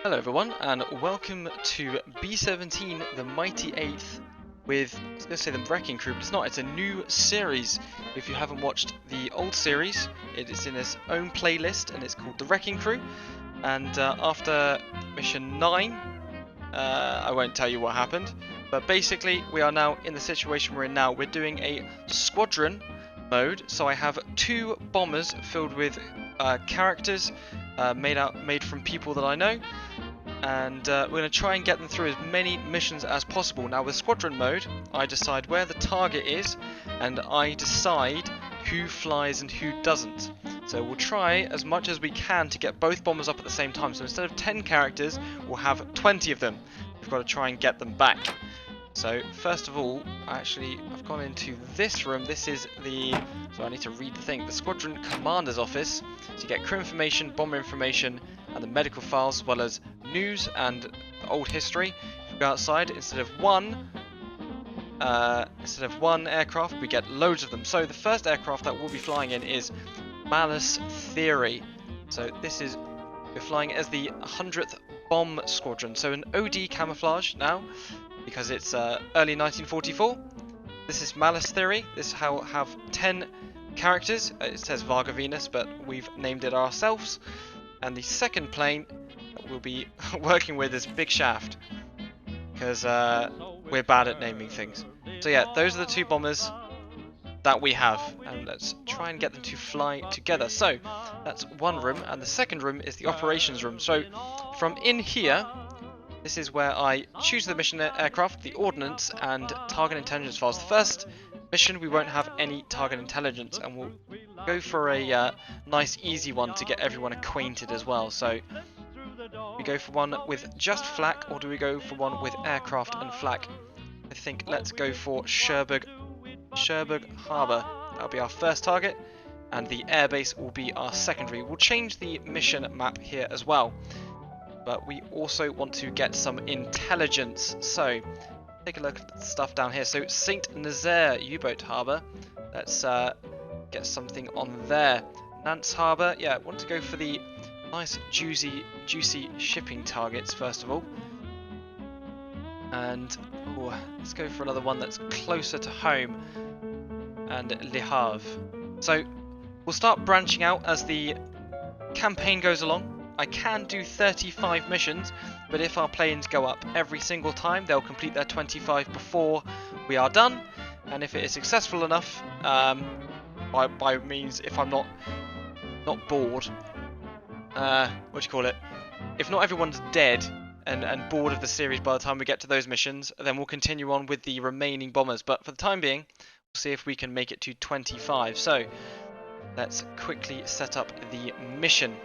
Hello everyone, and welcome to B17, the Mighty Eighth, with, I was going to say the Wrecking Crew, but it's not, it's a new series. If you haven't watched the old series, it is in its own playlist, and it's called the Wrecking Crew. And after mission 9, I won't tell you what happened, but basically we are now in the situation we're in now. We're doing a squadron mode, so I have 2 bombers filled with characters made from people that I know, and we're going to try and get them through as many missions as possible. Now with squadron mode, I decide where the target is, and I decide who flies and who doesn't. So we'll try as much as we can to get both bombers up at the same time. So instead of 10 characters, we'll have 20 of them. We've got to try and get them back. So first of all, I've gone into this room. This is so I need to read the thing, the Squadron Commander's office. So you get crew information, bomber information, and the medical files, as well as news and the old history. If we go outside, instead of one aircraft, we get loads of them. So the first aircraft that we'll be flying in is Mallas Theory. So we're flying as the 100th Bomb Squadron. So an OD camouflage now, because it's early 1944. This is Mallas Theory. This will have 10 characters. It says Varga Venus, but we've named it ourselves. And the second plane that we'll be working with is Big Shaft, because we're bad at naming things. So yeah, those are the 2 bombers that we have, and let's try and get them to fly together. So that's one room, and the second room is the operations room. So from in here, this is where I choose the mission aircraft, the ordnance, and target intelligence files. The first mission we won't have any target intelligence, and we'll go for a nice easy one to get everyone acquainted as well. So we go for one with just flak, or do we go for one with aircraft and flak? I think let's go for Cherbourg Harbour. That'll be our first target, and the airbase will be our secondary. We'll change the mission map here as well, but we also want to get some intelligence. So take a look at the stuff down here. So Saint Nazaire U-boat harbour. Let's get something on there. Nantes Harbour. Yeah, I want to go for the nice juicy shipping targets first of all. And let's go for another one that's closer to home, and Le Havre. So we'll start branching out as the campaign goes along. I can do 35 missions, but if our planes go up every single time, they'll complete their 25 before we are done. And if it is successful enough, by means, if I'm not bored, if not everyone's dead and bored of the series by the time we get to those missions, then we'll continue on with the remaining bombers. But for the time being, we'll see if we can make it to 25. So let's quickly set up the mission.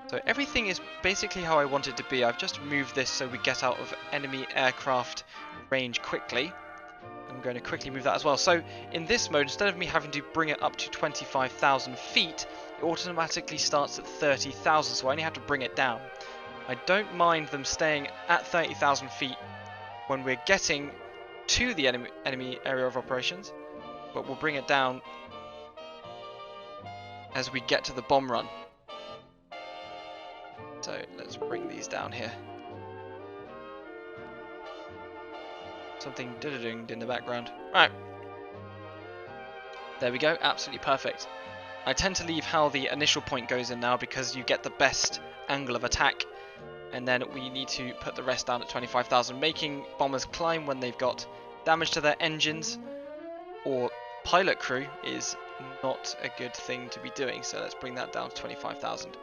So everything is basically how I want it to be. I've just moved this so we get out of enemy aircraft range quickly. I'm going to quickly move that as well. So in this mode, instead of me having to bring it up to 25,000 feet, it automatically starts at 30,000, so I only have to bring it down. I don't mind them staying at 30,000 feet when we're getting to the enemy area of operations, but we'll bring it down as we get to the bomb run. So let's bring these down here. Something ding in the background. Right. There we go, absolutely perfect. I tend to leave how the initial point goes in now, because you get the best angle of attack, and then we need to put the rest down at 25,000. Making bombers climb when they've got damage to their engines or pilot crew is not a good thing to be doing, so let's bring that down to 25,000.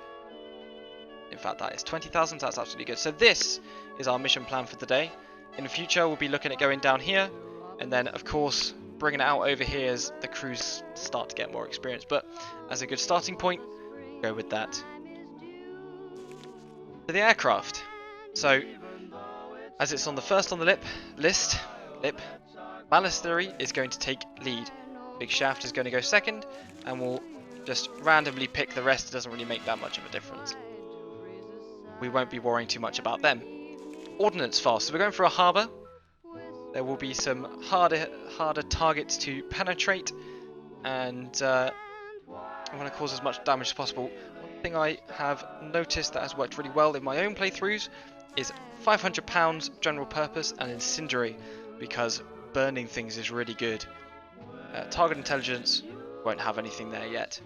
In fact, that is 20,000, so that's absolutely good. So this is our mission plan for today. In the future, we'll be looking at going down here, and then, of course, bringing it out over here as the crews start to get more experience. But as a good starting point, go with that. To the aircraft. So, as it's on the first on the list, Mallas Theory is going to take lead. Big Shaft is going to go second, and we'll just randomly pick the rest. It doesn't really make that much of a difference. We won't be worrying too much about them. Ordnance fast. So we're going for a harbour. There will be some harder targets to penetrate, and I want to cause as much damage as possible. thing I have noticed that has worked really well in my own playthroughs is £500 general purpose and incendiary, because burning things is really good. Target intelligence won't have anything there yet.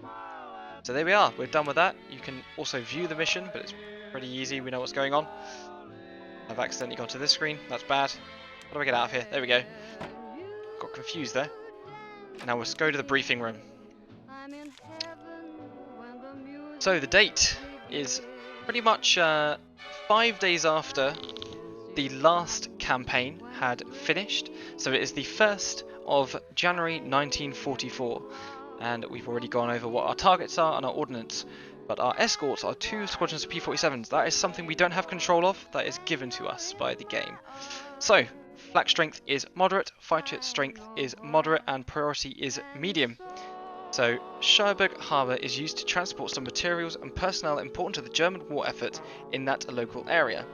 So there we are, we're done with that. You can also view the mission, but it's pretty easy, we know what's going on. I've accidentally gone to this screen, that's bad. How do I get out of here? There we go. Got confused there. Now let's go to the briefing room. So the date is pretty much 5 days after the last campaign had finished. So it is the 1st of January 1944. And we've already gone over what our targets are and our ordnance. But our escorts are 2 squadrons of P-47s. That is something we don't have control of. That is given to us by the game. So, flak strength is moderate, fighter strength is moderate, and priority is medium. So, Cherbourg Harbour is used to transport some materials and personnel important to the German war effort in that local area.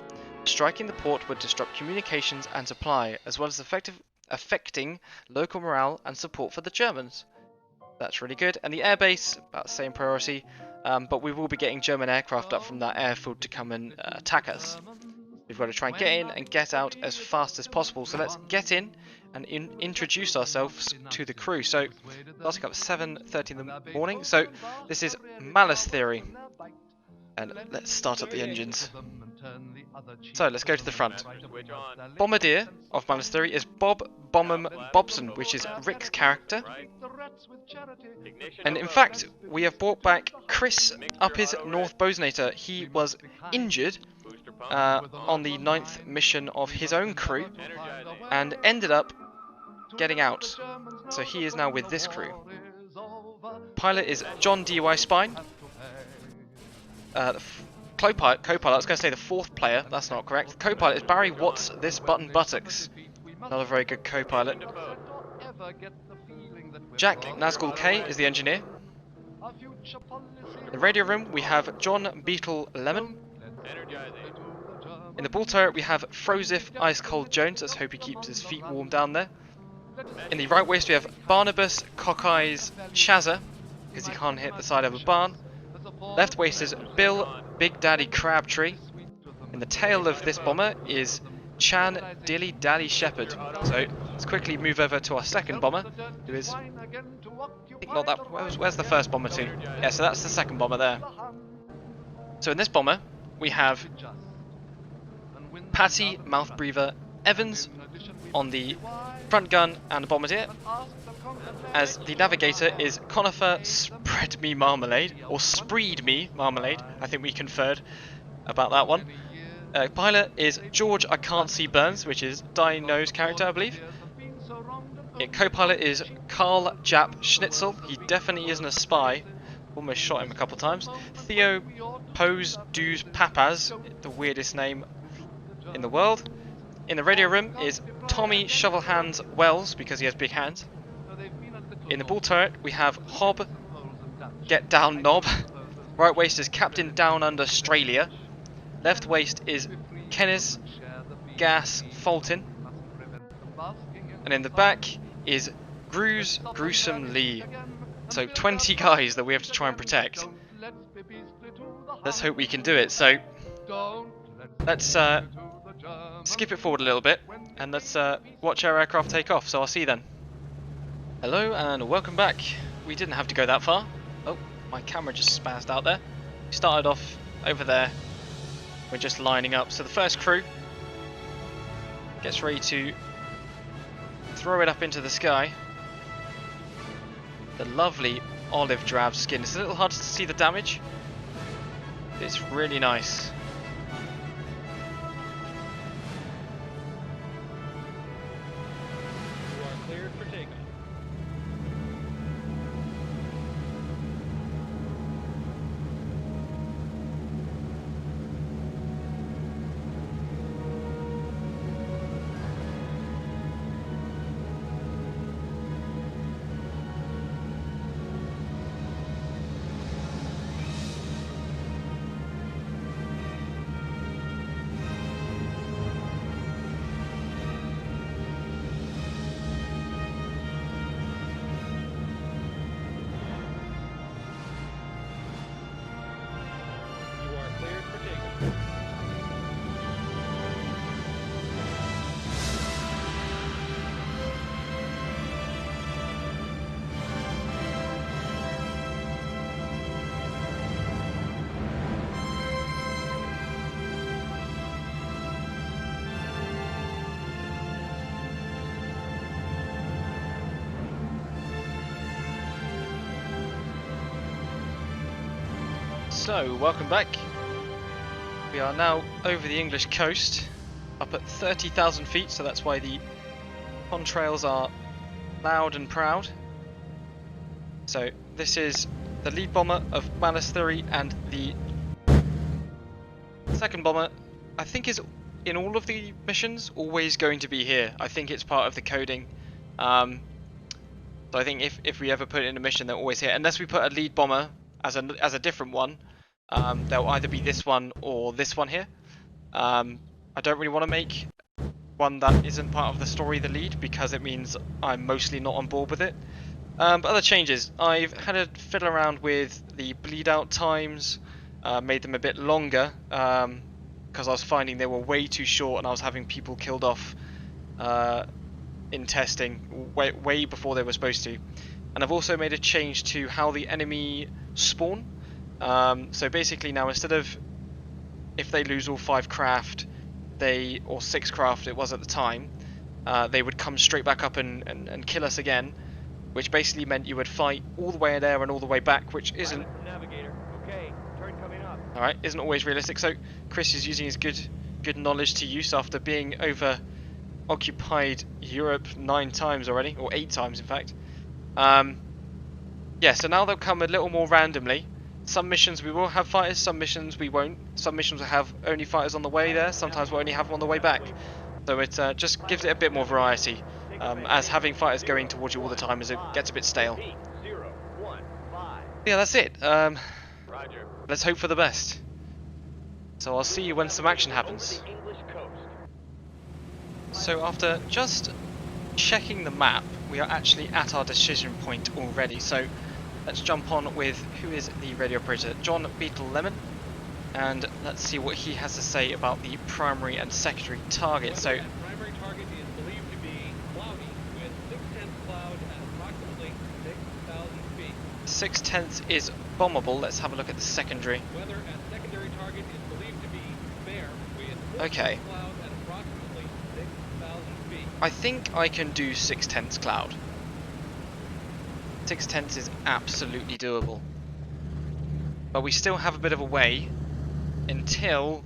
Striking the port would disrupt communications and supply, as well as affecting local morale and support for the Germans. That's really good. And the airbase, about the same priority, but we will be getting German aircraft up from that airfield to come and attack us. We've got to try and get in and get out as fast as possible. So let's get in and introduce ourselves to the crew. So starting up at 7:30 in the morning. So this is Mallas theory. And let's start up the engines. So let's go to the front. Bombardier of Mallas theory is Bob Bombham Bobson, which is Rick's character. And in fact, we have brought back Chris up his North Bosonator. He was injured on the 9th mission of his own crew and ended up getting out. So he is now with this crew. Pilot is John D.Y. Spine. Co-pilot, I was going to say the 4th player, that's not correct. Co-pilot is Barry Watts, this button buttocks. Another very good co-pilot. Jack Nazgul K is the engineer. In the radio room we have John Beetle Lemon. In the ball turret we have Frozif Ice Cold Jones. Let's hope he keeps his feet warm down there. In the right waist we have Barnabas Cockeyes Chazza, because he can't hit the side of a barn. Left waist is Bill Big Daddy Crabtree. In the tail of this bomber is Chan Dilly Dally Shepherd. So let's quickly move over to our second bomber, who is, I think not that, where's the first bomber to? Yeah, so that's the second bomber there. So in this bomber we have Patty Mouthbreather Evans on the front gun and the bombardier, as the navigator is Conifer Spread Me Marmalade, or Spreed Me Marmalade, I think we conferred about that one. Pilot is George I Can't See Burns, which is Dino's character, I believe. Co-pilot is Carl Jap Schnitzel, he definitely isn't a spy, almost shot him a couple times. Theo Pose Doos Papas, the weirdest name in the world. In the radio room is Tommy Shovelhands Wells, because he has big hands. In the ball turret we have Hob Get Down Knob. Right waist is Captain Down Under Australia. Left waist is Kenneth Gas Fulton. And in the back is Gruesome Lee. So 20 guys that we have to try and protect. Let's hope we can do it. So let's skip it forward a little bit and let's watch our aircraft take off. So I'll see you then. Hello and welcome back. We didn't have to go that far. Oh, my camera just spazzed out there. We started off over there. We're just lining up. So the first crew gets ready to throw it up into the sky. The lovely olive drab skin. It's a little hard to see the damage. It's really nice. You are cleared for takeoff. So, welcome back. We are now over the English coast, up at 30,000 feet, so that's why the contrails are loud and proud. So, this is the lead bomber of Mallas Theory, and the second bomber, I think, is in all of the missions always going to be here. I think it's part of the coding. So I think if we ever put it in a mission, they're always here, unless we put a lead bomber as a different one. They'll either be this one or this one here. I don't really want to make one that isn't part of the story the lead, because it means I'm mostly not on board with it. But other changes, I've had a fiddle around with the bleed out times, made them a bit longer, because I was finding they were way too short and I was having people killed off in testing way before they were supposed to. And I've also made a change to how the enemy spawn. So basically now, instead of, if they lose all 5 craft, or 6 craft it was at the time, they would come straight back up and kill us again, which basically meant you would fight all the way there and all the way back, which isn't alright, isn't always realistic. So Chris is using his good knowledge to use after being over occupied Europe 9 times already, or 8 times in fact. Yeah, so now they'll come a little more randomly. Some missions we will have fighters, some missions we won't. Some missions will have only fighters on the way there, sometimes we'll only have them on the way back. So it just gives it a bit more variety, as having fighters going towards you all the time it gets a bit stale. Yeah, that's it. Let's hope for the best. So I'll see you when some action happens. So after just checking the map, we are actually at our decision point already. So let's jump on with who is the radio operator, John Beetle Lemon, and let's see what he has to say about the primary and secondary target. So primary target is believed to be cloudy with 6/10 cloud at approximately 6,000 feet. 6/10 is bombable. Let's have a look at the secondary. Weather at secondary target is believed to be fair with Okay. cloud at approximately 6,000 feet. I think I can do 6/10 cloud. 6/10 is absolutely doable. But we still have a bit of a way until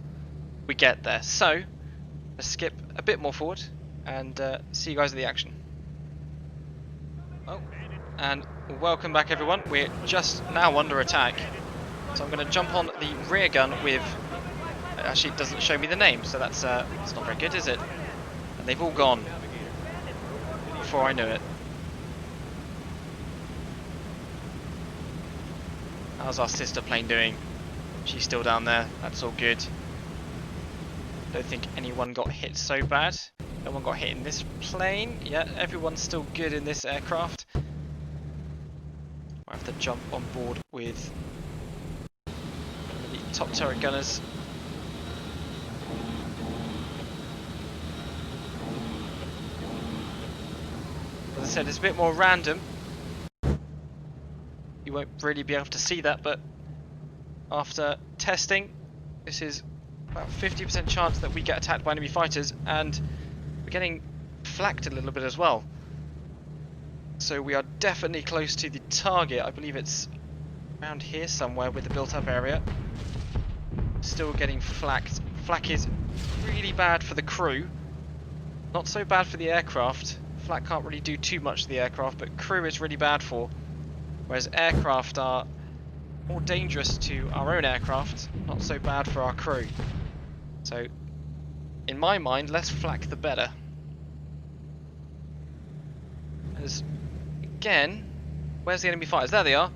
we get there. So let's skip a bit more forward and see you guys at the action. Oh, and welcome back everyone. We're just now under attack. So I'm going to jump on the rear gun with... Actually, it doesn't show me the name, so that's not very good, is it? And they've all gone before I knew it. How's our sister plane doing? She's still down there. That's all good. Don't think anyone got hit so bad. No one got hit in this plane. Yeah, everyone's still good in this aircraft. I have to jump on board with the top turret gunners. As I said, it's a bit more random. You won't really be able to see that, but after testing, this is about 50% chance that we get attacked by enemy fighters, and we're getting flaked a little bit as well. So we are definitely close to the target. I believe it's around here somewhere with the built-up area. Still getting flaked. Flak is really bad for the crew, not so bad for the aircraft. Flak can't really do too much to the aircraft, but crew is really bad for. Whereas aircraft are more dangerous to our own aircraft, not so bad for our crew. So, in my mind, less flak the better. As, again, where's the enemy fighters? There they are.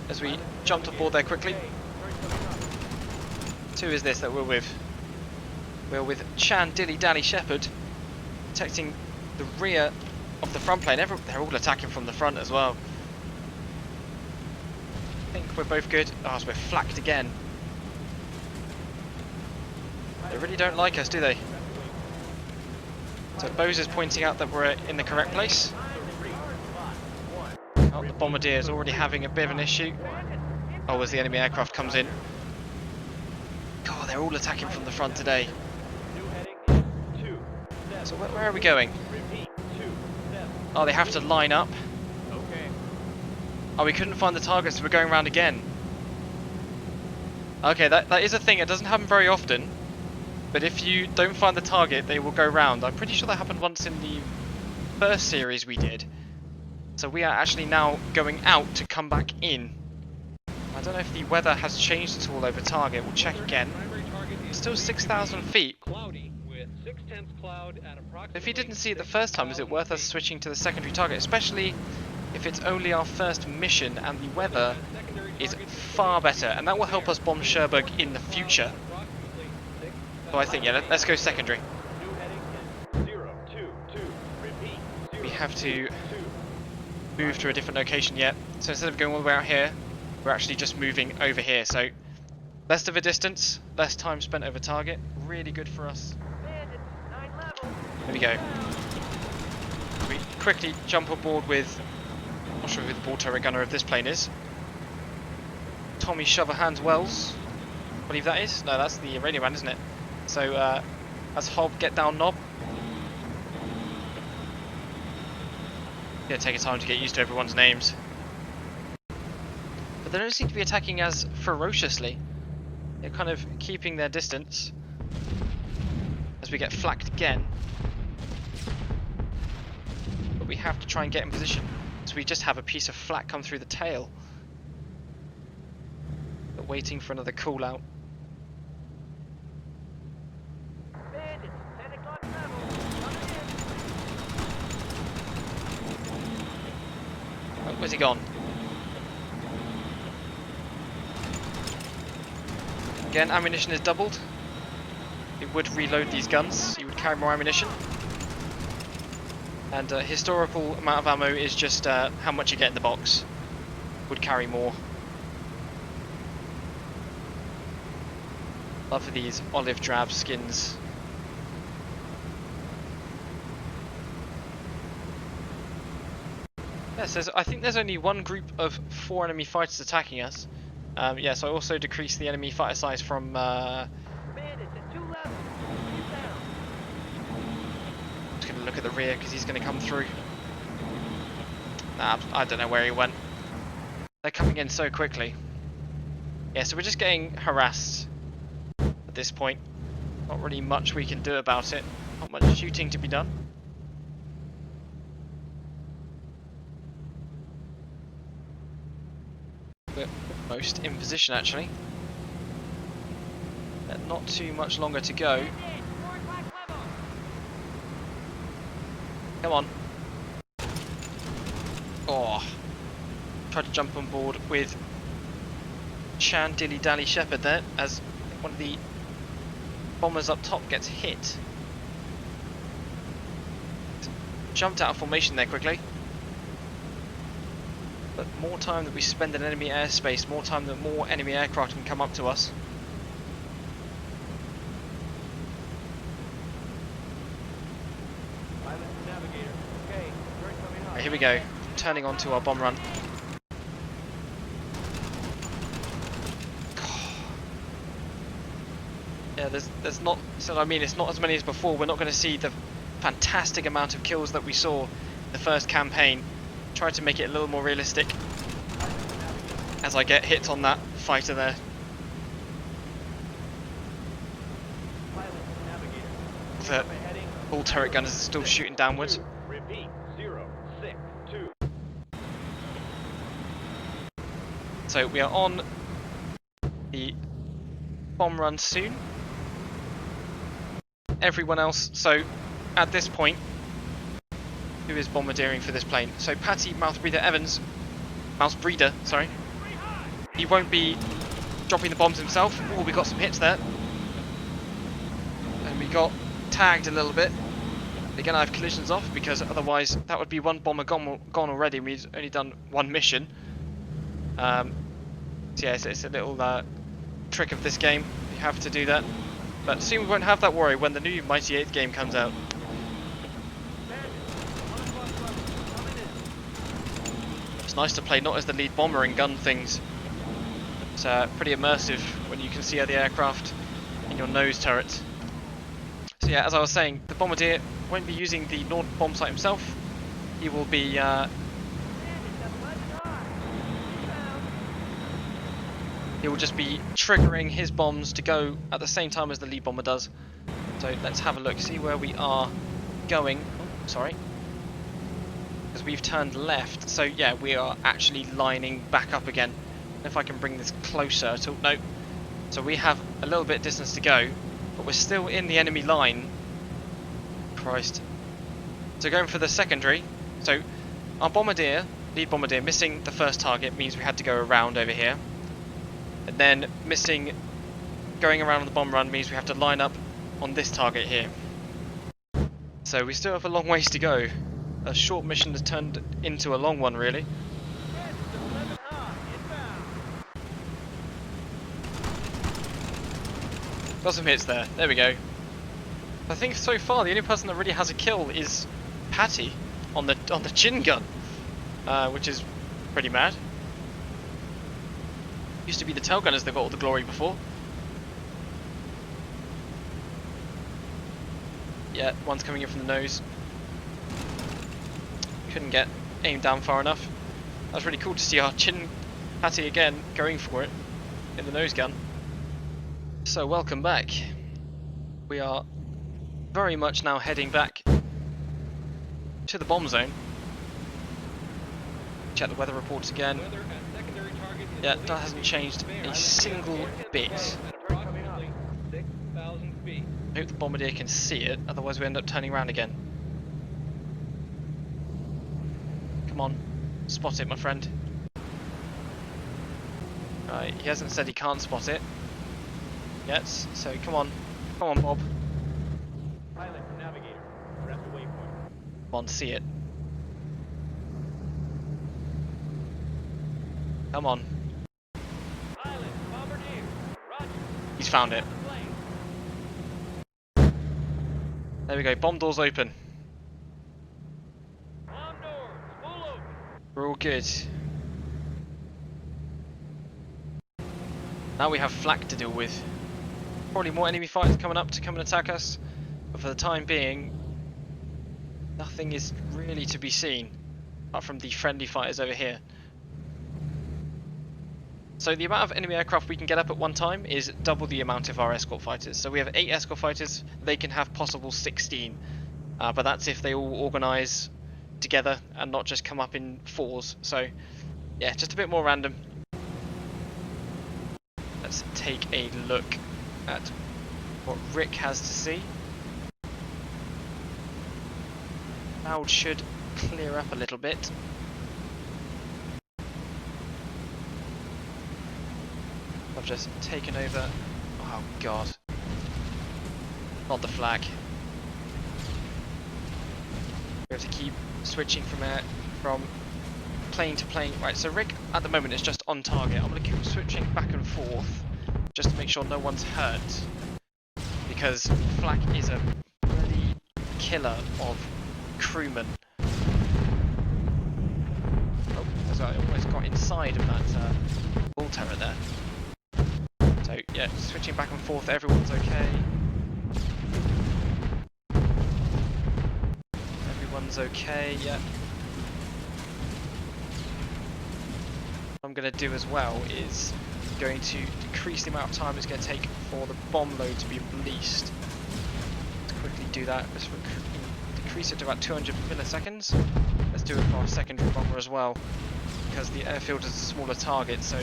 As we jumped aboard there quickly. Who is this that we're with? We're with Chan Dilly Dally Shepherd, protecting the rear of the front plane. They're all attacking from the front as well. I think we're both good. Oh, so we're flaked again. They really don't like us, do they? So Bose is pointing out that we're in the correct place. Oh, the bombardier is already having a bit of an issue. Oh, as the enemy aircraft comes in. God, they're all attacking from the front today. So where are we going? Oh, they have to line up. Oh, we couldn't find the target, so we're going around again. Okay, that is a thing. It doesn't happen very often. But if you don't find the target, they will go round. I'm pretty sure that happened once in the first series we did. So we are actually now going out to come back in. I don't know if the weather has changed at all over target. We'll check again. Still 6,000 feet. Cloudy with 6/10 cloud at approximately. If you didn't see it the first time, is it worth us switching to the secondary target? Especially if it's only our first mission and the weather is far better. And that will help us bomb Cherbourg in the future. So I think, yeah, let's go secondary. We have to move to a different location yet. So instead of going all the way out here, we're actually just moving over here. So less of a distance, less time spent over target. Really good for us. There we go. We quickly jump aboard with, I'm not sure who the ball turret gunner of this plane is. Tommy Shoverhands Wells. I believe that is. No, that's the radio man, isn't it? So that's Hob, get down knob. Gonna take a time to get used to everyone's names. But they don't seem to be attacking as ferociously. They're kind of keeping their distance as we get flaked again. But we have to try and get in position. So we just have a piece of flak come through the tail. But waiting for another call out. Oh, where's he gone? Again, ammunition is doubled. It would reload these guns, you would carry more ammunition. And historical amount of ammo is just how much you get in the box. Would carry more. Love these olive drab skins. Yes, I think there's only one group of 4 enemy fighters attacking us. Yeah, so I also decreased the enemy fighter size from... just going to look at the rear because he's going to come through. Nah, I don't know where he went. They're coming in so quickly. Yeah, so we're just getting harassed at this point. Not really much we can do about it. Not much shooting to be done. We're almost in position actually. Not too much longer to go. Come on. Oh. Tried to jump on board with Chan Dilly Dally Shepherd there as one of the bombers up top gets hit. Jumped out of formation there quickly. But more time that we spend in enemy airspace, more time that more enemy aircraft can come up to us. Right, here we go, turning onto our bomb run. Yeah, there's not, so I mean it's not as many as before. We're not going to see the fantastic amount of kills that we saw in the first campaign. Try to make it a little more realistic as I get hit on that fighter there. The all turret gunners are still shooting downwards. So we are on the bomb run soon. Everyone else, so at this point, who is bombardiering for this plane? So Patty Mousebreeder, sorry. He won't be dropping the bombs himself. Oh, we got some hits there. And we got tagged a little bit. Again, I have collisions off because otherwise that would be one bomber gone already and we've only done one mission. So yeah, it's a little trick of this game. You have to do that. But soon we won't have that worry when the new Mighty 8th game comes out. It's nice to play not as the lead bomber in gun things. It's pretty immersive when you can see the aircraft in your nose turret. So yeah, as I was saying, the bombardier won't be using the Nord bomb site himself. He will be he will just be triggering his bombs to go at the same time as the lead bomber does. So let's have a look, see where we are going. Oh, sorry. Because we've turned left, so yeah, we are actually lining back up again. If I can bring this closer to... No. So we have a little bit of distance to go, but we're still in the enemy line. Christ. So going for the secondary. So our bombardier, lead bombardier, missing the first target means we had to go around over here. And then missing, going around on the bomb run means we have to line up on this target here. So we still have a long ways to go. A short mission has turned into a long one, really. Got some hits there. There we go. I think so far the only person that really has a kill is Patty on the chin gun, which is pretty mad. Used to be the tail gunners that got all the glory before. Yeah, one's coming in from the nose. Couldn't get aimed down far enough. That was really cool to see our chin Patty again going for it in the nose gun. So welcome back. We are very much now heading back to the bomb zone. Check the weather reports again. Yeah, that hasn't changed a single bit. I hope the bombardier can see it, otherwise we end up turning around again. Come on, spot it, my friend. Right, he hasn't said he can't spot it yet, so come on, Bob. Pilot, navigator, press the waypoint. Come on, see it. Come on. Pilot, bombardier, roger. He's found it. There we go, bomb doors open. Bomb doors, full open. We're all good. Now we have flak to deal with. Probably more enemy fighters coming up to come and attack us, but for the time being, nothing is really to be seen, apart from the friendly fighters over here. So the amount of enemy aircraft we can get up at one time is double the amount of our escort fighters. So we have 8 escort fighters, they can have possible 16, but that's if they all organise together and not just come up in fours. So yeah, just a bit more random. Let's take a look at what Rick has to see. Cloud should clear up a little bit. I've just taken over. Oh god. Not the flag. We have to keep switching from plane to plane. Right, so Rick at the moment is just on target. I'm going to keep switching back and forth just to make sure no one's hurt. Because flak is a bloody killer of crewmen. Oh, I almost got inside of that bull turret there. So yeah, switching back and forth, everyone's okay. Everyone's okay, yeah. What I'm going to do as well is going to decrease the amount of time it's going to take for the bomb load to be released. Let's quickly do that. Let's decrease it to about 200 milliseconds. Let's do it for our secondary bomber as well, because the airfield is a smaller target, so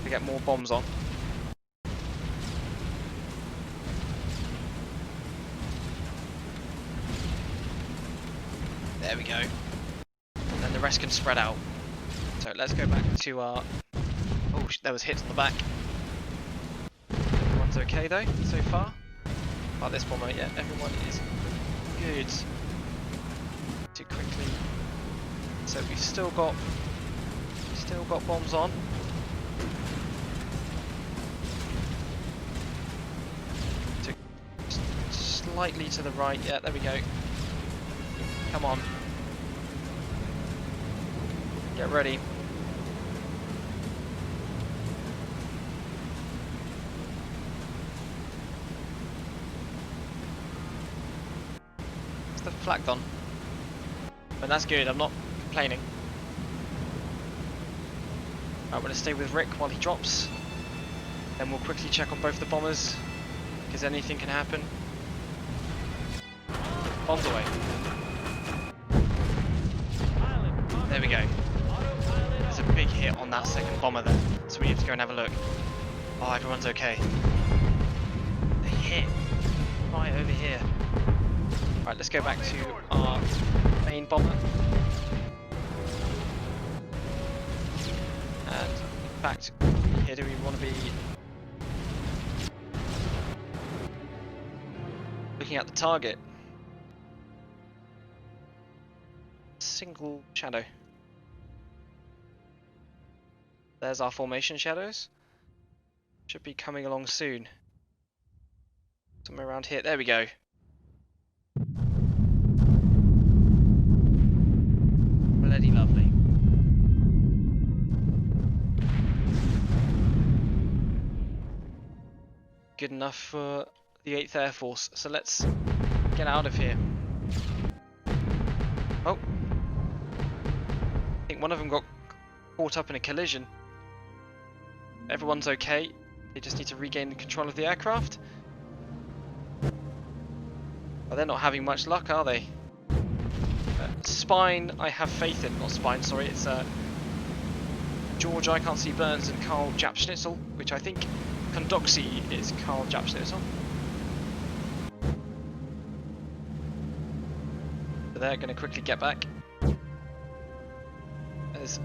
we get more bombs on. There we go. And then the rest can spread out. So let's go back to our... Oh, there was hits on the back. Everyone's okay though, so far. About this bomber, yeah, everyone is good. Too quickly. So we've still got bombs on. Slightly to the right, yeah, there we go. Come on. Get ready. It's the flag gone. But that's good, I'm not complaining. I'm going to stay with Rick while he drops. Then we'll quickly check on both the bombers, because anything can happen. Bombs away. There we go. There's a big hit on that second bomber there, so we need to go and have a look. Oh, everyone's okay. A hit right over here. Right, let's go back to our main bomber. And in fact, here do we want to be looking at the target? Single shadow. There's our formation shadows. Should be coming along soon. Somewhere around here. There we go. Bloody lovely. Good enough for the 8th Air Force. So let's get out of here. Oh. I think one of them got caught up in a collision. Everyone's okay. They just need to regain the control of the aircraft. Well, they're not having much luck, are they? Spine, I have faith in. Not Spine, sorry. It's George, I Can't See Burns, and Karl Japschnitzel, which I think Kondoxi is Karl Japschnitzel. So they're going to quickly get back, as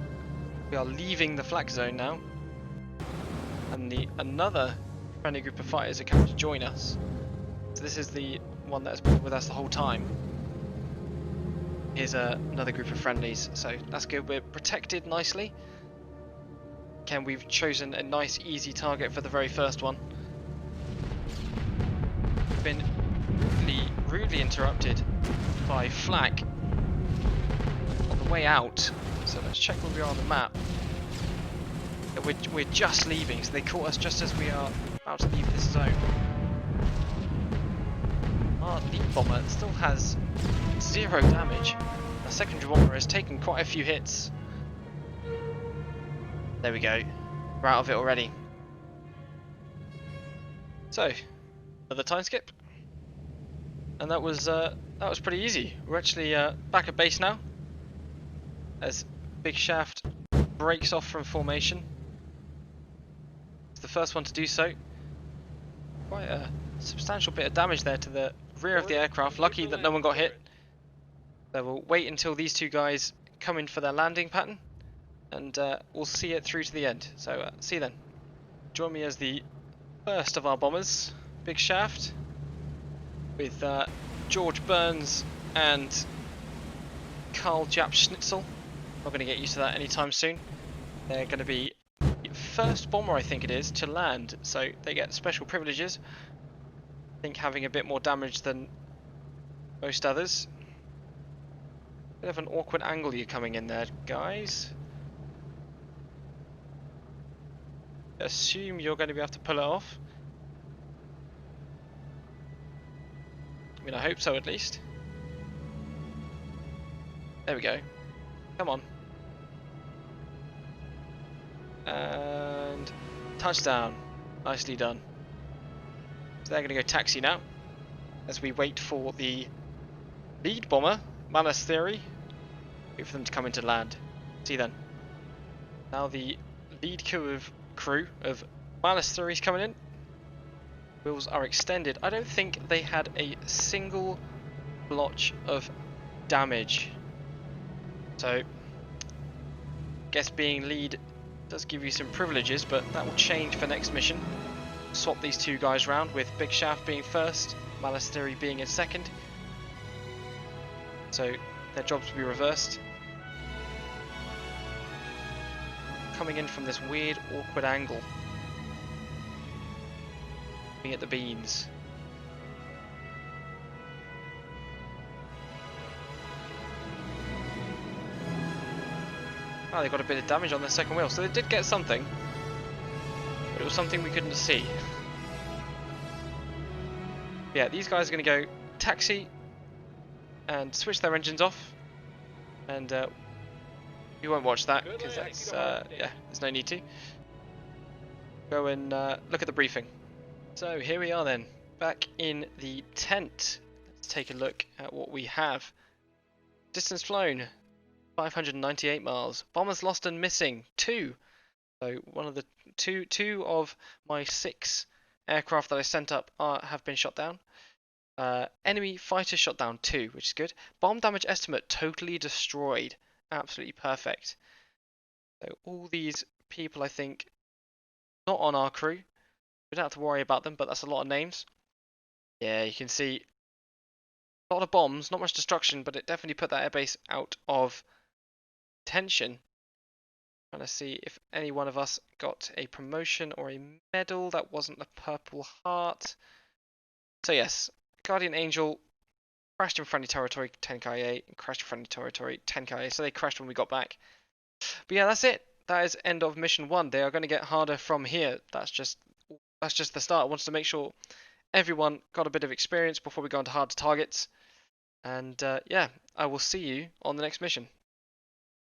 we are leaving the flak zone now. And another friendly group of fighters are coming to join us. So this is the one that has been with us the whole time. Here's another group of friendlies, so that's good. We're protected nicely. Again, we've chosen a nice easy target for the very first one. We've been rudely interrupted by flak on the way out. So let's check where we are on the map. We're just leaving, so they caught us just as we are about to leave this zone. Our lead bomber still has 0 damage. Our secondary bomber has taken quite a few hits. There we go. We're out of it already. So, another time skip. And that was pretty easy. We're actually back at base now, as Big Shaft breaks off from formation. It's the first one to do so. Quite a substantial bit of damage there to the rear of the aircraft. Lucky that no one got hit. So we'll wait until these two guys come in for their landing pattern, and we'll see it through to the end. So see you then. Join me as the first of our bombers, Big Shaft, with George Burns and Karl Japschnitzel. Not going to get used to that anytime soon. They're going to be the first bomber, I think it is, to land, so they get special privileges. I think having a bit more damage than most others. Bit of an awkward angle you're coming in there, guys. Assume you're going to be able to pull it off. I mean, I hope so at least. There we go. Come on. And touchdown. Nicely done. So they're going to go taxi now, as we wait for the lead bomber, Mallas Theory. Wait for them to come into land. See you then. Now the lead crew of Mallas Theory is coming in. Wheels are extended. I don't think they had a single blotch of damage. So, guess being lead does give you some privileges, but that will change for next mission. Swap these two guys round, with Big Shaft being first, Mallas Theory being in second. So their jobs will be reversed. Coming in from this weird, awkward angle. Looking at the beans. Oh, they got a bit of damage on their second wheel, so they did get something. But it was something we couldn't see. Yeah, these guys are going to go taxi and switch their engines off. And you won't watch that, because that's, yeah, there's no need to. go and look at the briefing. So here we are then, back in the tent. Let's take a look at what we have. Distance flown, 598 miles. Bombers lost and missing, 2. So one of the two of my 6 aircraft that I sent up have been shot down. Enemy fighters shot down 2, which is good. Bomb damage estimate totally destroyed. Absolutely perfect. So all these people, I think, not on our crew. We don't have to worry about them, but that's a lot of names. Yeah, you can see a lot of bombs, not much destruction, but it definitely put that airbase out of tension. Trying to see if any one of us got a promotion or a medal. That wasn't the Purple Heart. So yes, Guardian Angel crashed in friendly territory, 10 KIA, and crashed in friendly territory, 10 KIA. So they crashed when we got back. But yeah, that's it. That is end of mission 1. They are going to get harder from here. That's just the start. I wanted to make sure everyone got a bit of experience before we go into harder targets. And yeah, I will see you on the next mission.